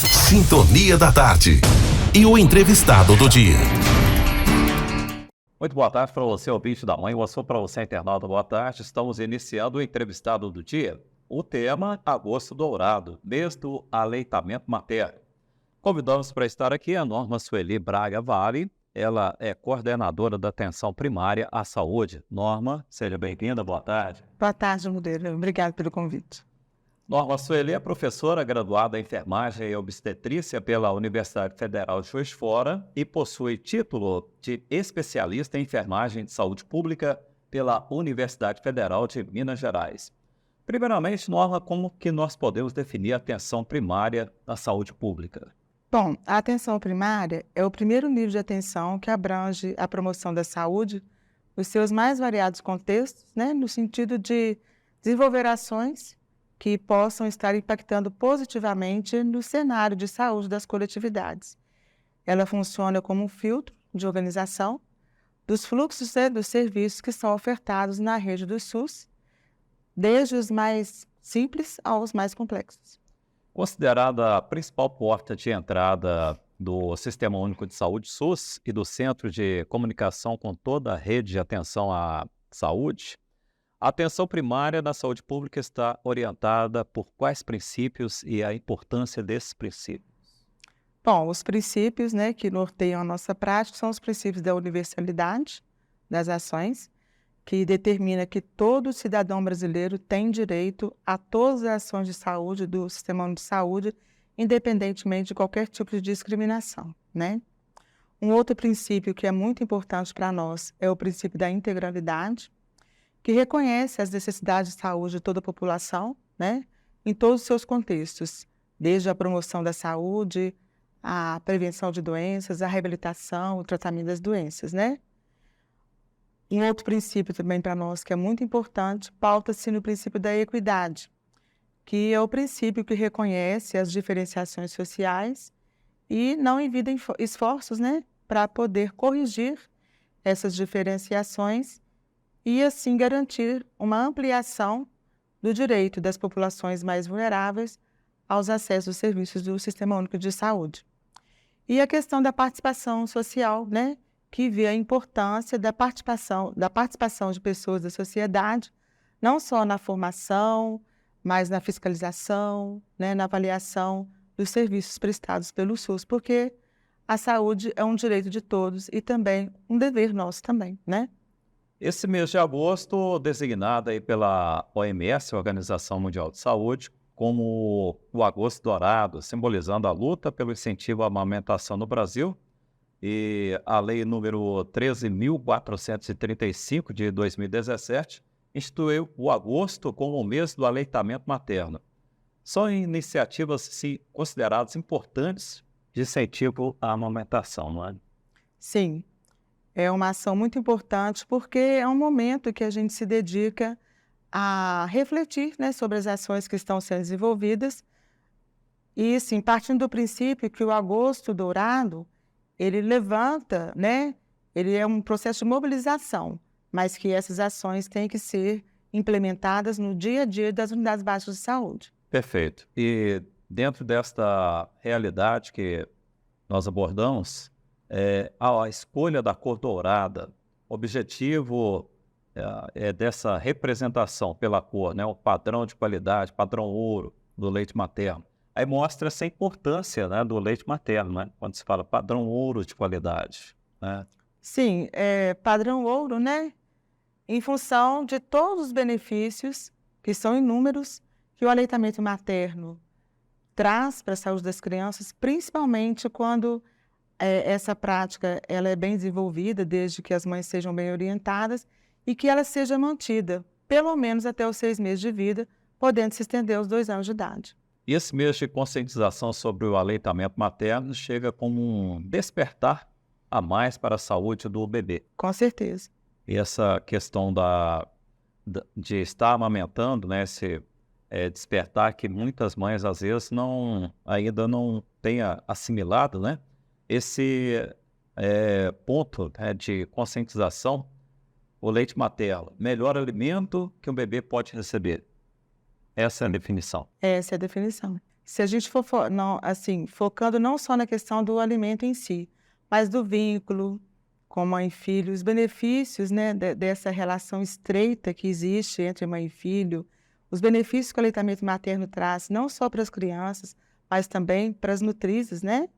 Sintonia da Tarde. E o entrevistado do dia. Muito boa tarde para você, ouvinte da Mãe. Eu sou para você, internauta. Boa tarde. Estamos iniciando o entrevistado do dia. O tema, Agosto Dourado, mês do aleitamento materno. Convidamos para estar aqui a Norma Sueli Braga Vale. Ela é coordenadora da atenção primária à saúde. Norma, seja bem-vinda. Boa tarde. Boa tarde, Mudeira. Obrigado pelo convite. Norma Sueli é professora graduada em enfermagem e obstetrícia pela Universidade Federal de Juiz de Fora e possui título de especialista em enfermagem de saúde pública pela Universidade Federal de Minas Gerais. Primeiramente, Norma, como que nós podemos definir a atenção primária na saúde pública? Bom, a atenção primária é o primeiro nível de atenção que abrange a promoção da saúde nos seus mais variados contextos, no sentido de desenvolver ações que possam estar impactando positivamente no cenário de saúde das coletividades. Ela funciona como um filtro de organização dos fluxos dos serviços que são ofertados na rede do SUS, desde os mais simples aos mais complexos. Considerada a principal porta de entrada do Sistema Único de Saúde SUS e do Centro de Comunicação com toda a rede de atenção à saúde, a atenção primária na saúde pública está orientada por quais princípios e a importância desses princípios? Bom, os princípios que norteiam a nossa prática são os princípios da universalidade das ações, que determina que todo cidadão brasileiro tem direito a todas as ações de saúde do Sistema Único de Saúde, independentemente de qualquer tipo de discriminação, Um outro princípio que é muito importante para nós é o princípio da integralidade, que reconhece as necessidades de saúde de toda a população, em todos os seus contextos, desde a promoção da saúde, a prevenção de doenças, a reabilitação, o tratamento das doenças, Um outro princípio também para nós que é muito importante, pauta-se no princípio da equidade, que é o princípio que reconhece as diferenciações sociais e não evita esforços, para poder corrigir essas diferenciações e, assim, garantir uma ampliação do direito das populações mais vulneráveis aos acessos aos serviços do Sistema Único de Saúde. E a questão da participação social, que vê a importância da participação de pessoas da sociedade, não só na formação, mas na fiscalização, na avaliação dos serviços prestados pelo SUS, porque a saúde é um direito de todos e também um dever nosso também, Esse mês de agosto, designado aí pela OMS, Organização Mundial de Saúde, como o Agosto Dourado, simbolizando a luta pelo incentivo à amamentação no Brasil, e a Lei número 13.435 de 2017 instituiu o agosto como o mês do aleitamento materno. São iniciativas consideradas importantes de incentivo à amamentação, não é? Sim. É uma ação muito importante porque é um momento que a gente se dedica a refletir, sobre as ações que estão sendo desenvolvidas e, sim, partindo do princípio que o Agosto Dourado, ele levanta, ele é um processo de mobilização, mas que essas ações têm que ser implementadas no dia a dia das unidades básicas de saúde. Perfeito. E dentro desta realidade que nós abordamos, a escolha da cor dourada, o objetivo é dessa representação pela cor, o padrão de qualidade, padrão ouro do leite materno. Aí mostra essa importância do leite materno, quando se fala padrão ouro de qualidade. Sim, padrão ouro, em função de todos os benefícios, que são inúmeros, que o aleitamento materno traz para a saúde das crianças, principalmente quando essa prática ela é bem desenvolvida, desde que as mães sejam bem orientadas e que ela seja mantida, pelo menos até os 6 meses de vida, podendo se estender aos 2 anos de idade. E esse mês de conscientização sobre o aleitamento materno chega como um despertar a mais para a saúde do bebê. Com certeza. E essa questão de estar amamentando, esse despertar que muitas mães às vezes ainda não tenha assimilado, esse ponto de conscientização, o leite materno, melhor alimento que um bebê pode receber. Essa é a definição. Essa é a definição. se a gente for não, assim, focando não só na questão do alimento em si, mas do vínculo com mãe e filho, os benefícios, né, dessa relação estreita que existe entre mãe e filho, os benefícios que o aleitamento materno traz, não só para as crianças, mas também para as nutrizes, né?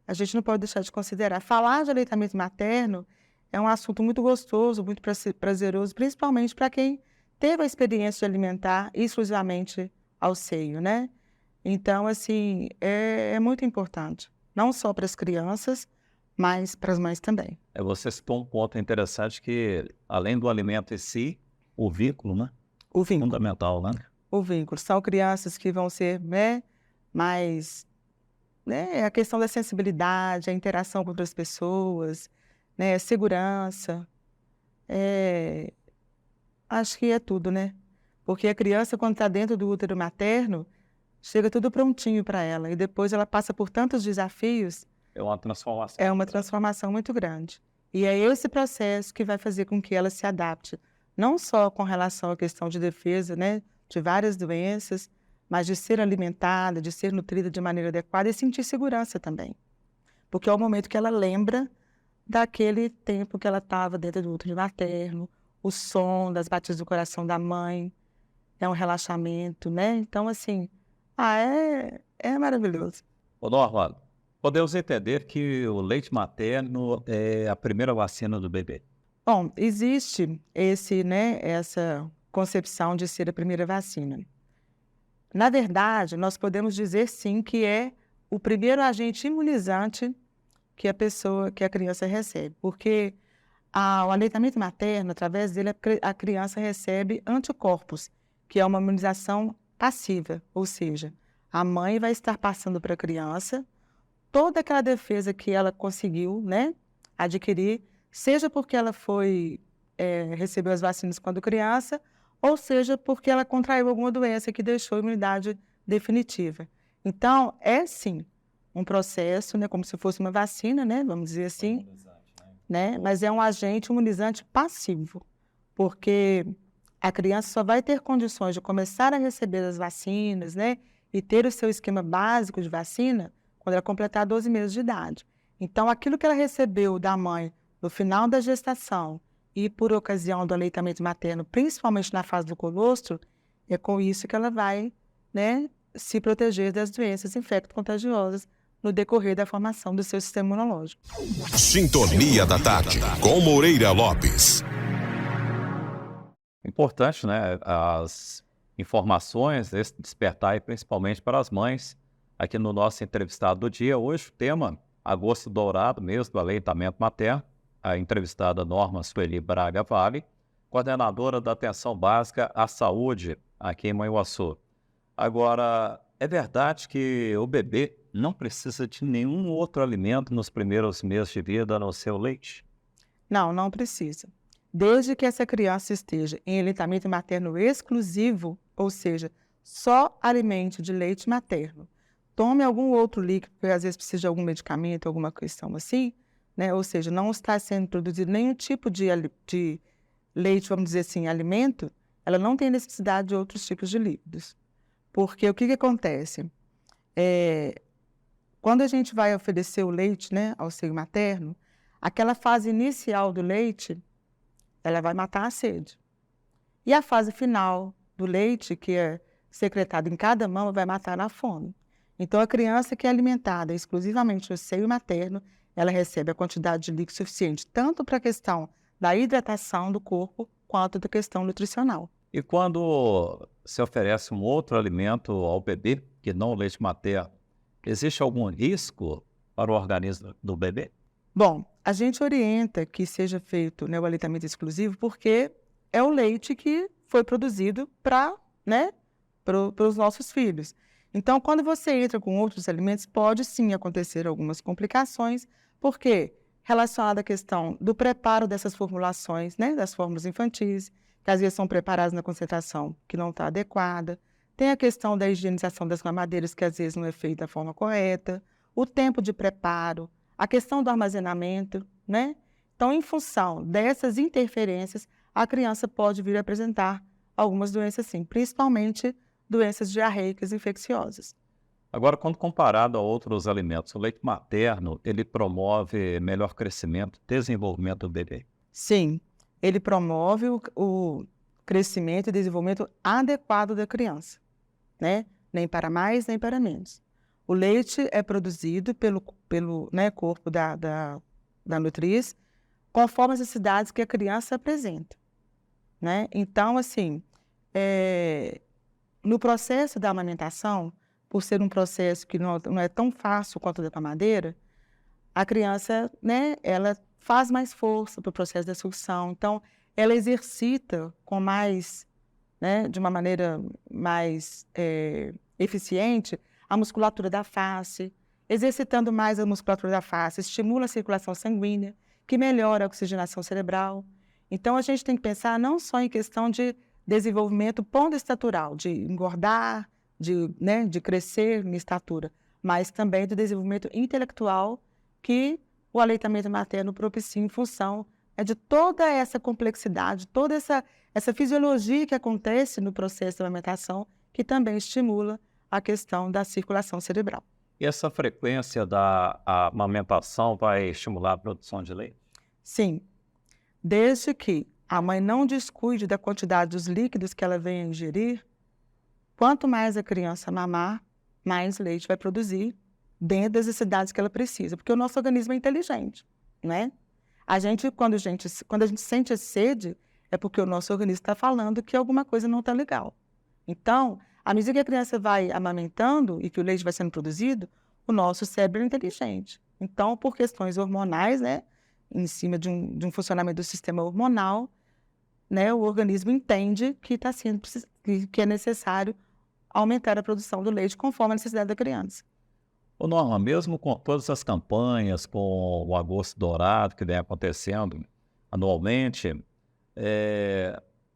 A gente não pode deixar de considerar. Falar de aleitamento materno é um assunto muito gostoso, muito prazeroso, principalmente para quem teve a experiência de alimentar exclusivamente ao seio, né? Então, assim, é muito importante, não só para as crianças, mas para as mães também. Você citou um ponto interessante que, além do alimento em si, o vínculo, né? O vínculo. Fundamental, né? O vínculo. São crianças que vão ser, né, mais, né, a questão da sensibilidade, a interação com outras pessoas, né, segurança. Acho que é tudo, né? Porque a criança, quando está dentro do útero materno, chega tudo prontinho para ela. E depois ela passa por tantos desafios. É uma transformação. É uma transformação muito grande. E é esse processo que vai fazer com que ela se adapte, não só com relação à questão de defesa, né, de várias doenças, mas de ser alimentada, de ser nutrida de maneira adequada e sentir segurança também. Porque é o momento que ela lembra daquele tempo que ela estava dentro do útero materno, o som das batidas do coração da mãe, é um relaxamento, né? Então, assim, é maravilhoso. Ô, Norma, podemos entender que o leite materno é a primeira vacina do bebê. Bom, existe essa concepção de ser a primeira vacina. Na verdade, nós podemos dizer sim que é o primeiro agente imunizante que a criança recebe, porque o aleitamento materno, através dele, a criança recebe anticorpos, que é uma imunização passiva, ou seja, a mãe vai estar passando para a criança toda aquela defesa que ela conseguiu, né, adquirir, seja porque ela recebeu as vacinas quando criança, ou seja porque ela contraiu alguma doença que deixou a imunidade definitiva. Então, é sim um processo, né, como se fosse uma vacina, né, vamos dizer assim, né, mas é um agente imunizante passivo, porque a criança só vai ter condições de começar a receber as vacinas, né, e ter o seu esquema básico de vacina quando ela completar 12 meses de idade. Então, aquilo que ela recebeu da mãe no final da gestação e por ocasião do aleitamento materno, principalmente na fase do colostro, é com isso que ela vai, né, se proteger das doenças infecto-contagiosas no decorrer da formação do seu sistema imunológico. Sintonia da Tarde, com Moreira Lopes. Importante, né, as informações, esse despertar, e principalmente para as mães. Aqui no nosso entrevistado do dia, hoje o tema Agosto Dourado, mês do aleitamento materno. A entrevistada Norma Sueli Braga Vale, coordenadora da Atenção Básica à Saúde aqui em Manhuaçu. Agora, é verdade que o bebê não precisa de nenhum outro alimento nos primeiros meses de vida, a não ser o leite? Não, não precisa. Desde que essa criança esteja em aleitamento materno exclusivo, ou seja, só alimente de leite materno, tome algum outro líquido, porque às vezes precisa de algum medicamento, alguma questão assim, né? Ou seja, não está sendo produzido nenhum tipo de leite, vamos dizer assim, alimento, ela não tem necessidade de outros tipos de líquidos. Porque o que acontece? Quando a gente vai oferecer o leite, né, ao seio materno, aquela fase inicial do leite, ela vai matar a sede. E a fase final do leite, que é secretado em cada mama, vai matar a fome. Então, a criança que é alimentada exclusivamente no seio materno, ela recebe a quantidade de líquido suficiente, tanto para a questão da hidratação do corpo, quanto da questão nutricional. E quando se oferece um outro alimento ao bebê, que não o leite materno, existe algum risco para o organismo do bebê? Bom, a gente orienta que seja feito, né, o aleitamento exclusivo, porque é o leite que foi produzido para, né, os nossos filhos. Então, quando você entra com outros alimentos, pode sim acontecer algumas complicações, porque relacionada à questão do preparo dessas formulações, né, das fórmulas infantis, que às vezes são preparadas na concentração que não está adequada. Tem a questão da higienização das mamadeiras, que às vezes não é feita da forma correta, o tempo de preparo, a questão do armazenamento, né? Então, em função dessas interferências, a criança pode vir a apresentar algumas doenças, sim, principalmente doenças diarreicas infecciosas. Agora, quando comparado a outros alimentos, o leite materno, ele promove melhor crescimento, desenvolvimento do bebê. Sim, ele promove o crescimento e desenvolvimento adequado da criança, né? Nem para mais, nem para menos. O leite é produzido pelo né, corpo da nutriz, conforme as necessidades que a criança apresenta, né? Então, assim, no processo da amamentação, por ser um processo que não é tão fácil quanto o da mamadeira, a criança, né, ela faz mais força para o processo da sucção. Então, ela exercita com mais, né, de uma maneira mais eficiente a musculatura da face. Exercitando mais a musculatura da face, estimula a circulação sanguínea, que melhora a oxigenação cerebral. Então, a gente tem que pensar não só em questão de desenvolvimento ponderestatural, de engordar, de crescer em estatura, mas também do desenvolvimento intelectual que o aleitamento materno propicia em função de toda essa complexidade, toda essa fisiologia que acontece no processo de amamentação, que também estimula a questão da circulação cerebral. E essa frequência da amamentação vai estimular a produção de leite? Sim, desde que a mãe não descuide da quantidade dos líquidos que ela venha ingerir, quanto mais a criança mamar, mais leite vai produzir dentro das necessidades que ela precisa, porque o nosso organismo é inteligente, né? Quando a gente sente a sede, é porque o nosso organismo está falando que alguma coisa não está legal. Então, à medida que a criança vai amamentando e que o leite vai sendo produzido, o nosso cérebro é inteligente. Então, por questões hormonais, né, em cima de um funcionamento do sistema hormonal, né, o organismo entende que que é necessário aumentar a produção do leite conforme a necessidade da criança. Ô Norma, mesmo com todas as campanhas, com o Agosto Dourado que vem acontecendo anualmente,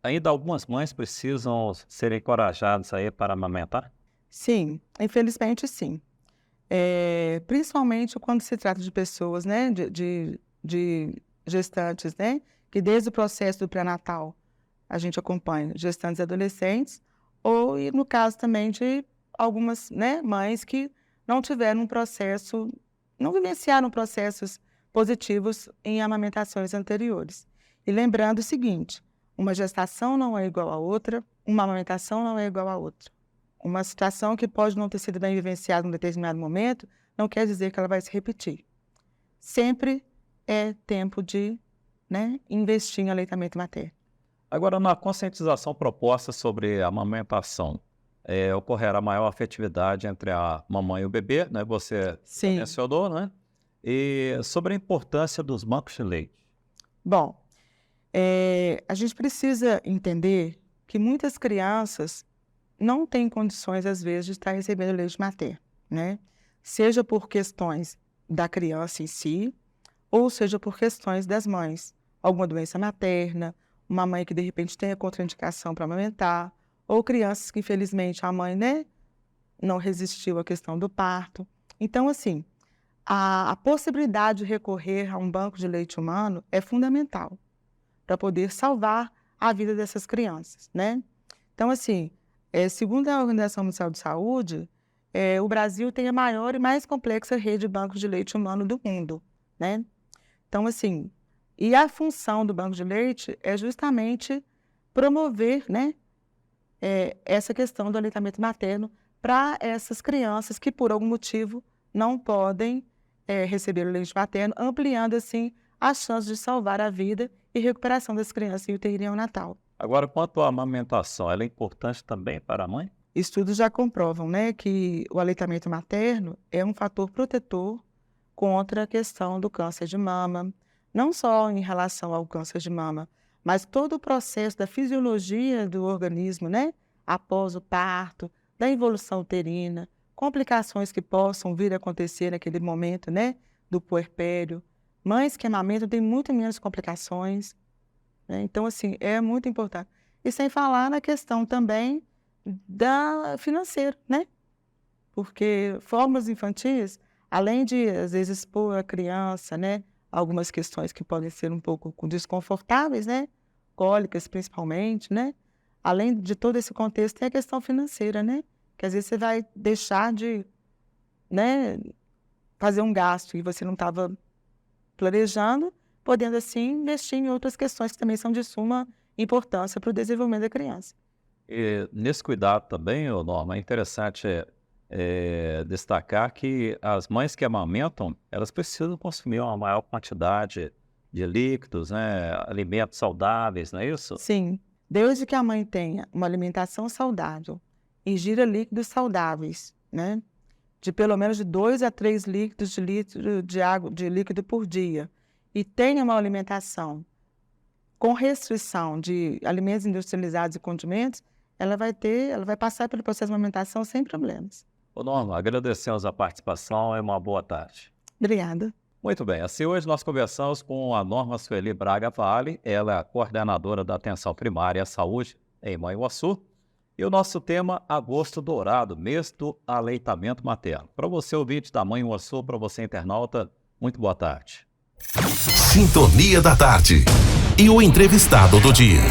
ainda algumas mães precisam ser encorajadas aí para amamentar? Sim, infelizmente sim. Principalmente quando se trata de pessoas, né, de gestantes, né, que desde o processo do pré-natal a gente acompanha gestantes e adolescentes, ou e no caso também de algumas, né, mães que não vivenciaram processos positivos em amamentações anteriores. E lembrando o seguinte, uma gestação não é igual a outra, uma amamentação não é igual a outra. Uma situação que pode não ter sido bem vivenciada em um determinado momento, não quer dizer que ela vai se repetir. Sempre é tempo de, né, investir em aleitamento materno. Agora, na conscientização proposta sobre a amamentação, ocorrerá maior afetividade entre a mamãe e o bebê, né? Você Sim. mencionou, né? E sobre a importância dos bancos de leite. Bom, a gente precisa entender que muitas crianças não têm condições, às vezes, de estar recebendo leite materno, né? Seja por questões da criança em si, ou seja por questões das mães. Alguma doença materna, uma mãe que, de repente, tenha contraindicação para amamentar, ou crianças que, infelizmente, a mãe, né, não resistiu à questão do parto. Então, assim, a possibilidade de recorrer a um banco de leite humano é fundamental para poder salvar a vida dessas crianças, né? Então, assim, segundo a Organização Mundial de Saúde, o Brasil tem a maior e mais complexa rede de bancos de leite humano do mundo, né? Então, assim, e a função do banco de leite é justamente promover, né, essa questão do aleitamento materno para essas crianças que, por algum motivo, não podem receber o leite materno, ampliando, assim, as chances de salvar a vida e recuperação das crianças em UTI neonatal. Agora, quanto à amamentação, ela é importante também para a mãe? Estudos já comprovam, né, que o aleitamento materno é um fator protetor contra a questão do câncer de mama, não só em relação ao câncer de mama, mas todo o processo da fisiologia do organismo, né, após o parto, da involução uterina, complicações que possam vir a acontecer naquele momento, né, do puerpério. Mães que amamentam têm muito menos complicações, né? Então, assim, é muito importante. E sem falar na questão também da financeira, né? Porque fórmulas infantis, além de, às vezes, expor a criança, né, algumas questões que podem ser um pouco desconfortáveis, né, cólicas principalmente, né, além de todo esse contexto, tem a questão financeira, né, que às vezes você vai deixar de né, fazer um gasto que você não estava planejando, podendo assim investir em outras questões que também são de suma importância para o desenvolvimento da criança. E nesse cuidado também, ô Norma, é interessante destacar que as mães que amamentam, elas precisam consumir uma maior quantidade de líquidos, né, alimentos saudáveis, não é isso? Sim, desde que a mãe tenha uma alimentação saudável, ingira líquidos saudáveis, né, de pelo menos de 2 a 3 litros de água, de líquido por dia, e tenha uma alimentação com restrição de alimentos industrializados e condimentos, ela vai passar pelo processo de amamentação sem problemas. Ô Norma, agradecemos a participação e uma boa tarde. Obrigada. Muito bem, assim hoje nós conversamos com a Norma Sueli Braga Vale, ela é coordenadora da Atenção Primária à Saúde em Manhuaçu, e o nosso tema, Agosto Dourado, mês do aleitamento materno. Para você ouvinte da Manhuaçu, para você internauta, muito boa tarde. Sintonia da Tarde. E o entrevistado do dia.